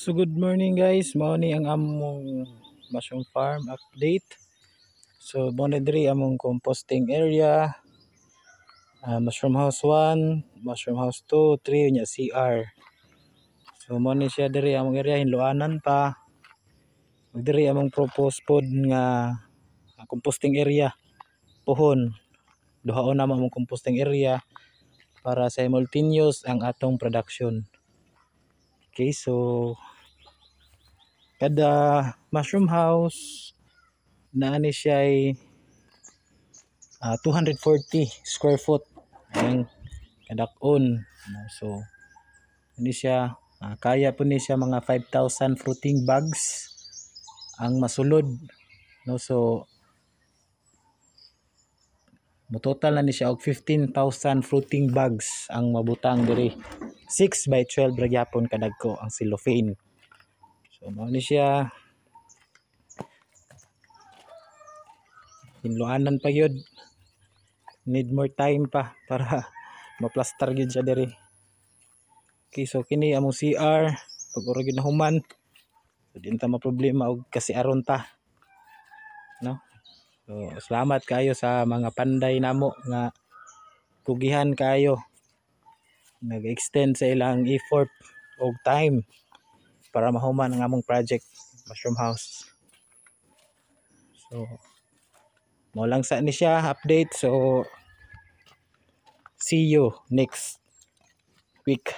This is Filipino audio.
So good morning guys, mao ni ang among mushroom farm update. So mao ni diri among composting area. Mushroom house 1, mushroom house 2, 3 nya CR. So mao ni siya diri among area, hinluanan pa. Diri among propose pod nga composting area. Puhon. Duhaon na among composting area para simultaneous ang atong production. Okay, so kada mushroom house naani siya ay 240 square foot ang kadak-on. So ini siya kaya po ni siya mga 5,000 fruiting bags ang masulod, no. So mo total na ni siya og 15,000 fruiting bags ang mabutang diri. 6 by 12 ra gyapon kadagko ang cellophane. So mao ni siya, hinluanan pa gyud, need more time pa para maplastar gyud siya diri. Okay, so kini among CR, pag ura gyud nahuman, so di ta ma-problema og kasi aron ta, no. So salamat kayo sa mga panday namo nga tugihan kayo, nag-extend sa ilang effort og time para mahuman ang among project mushroom house. So mo lang sa ni siya update. So see you next week.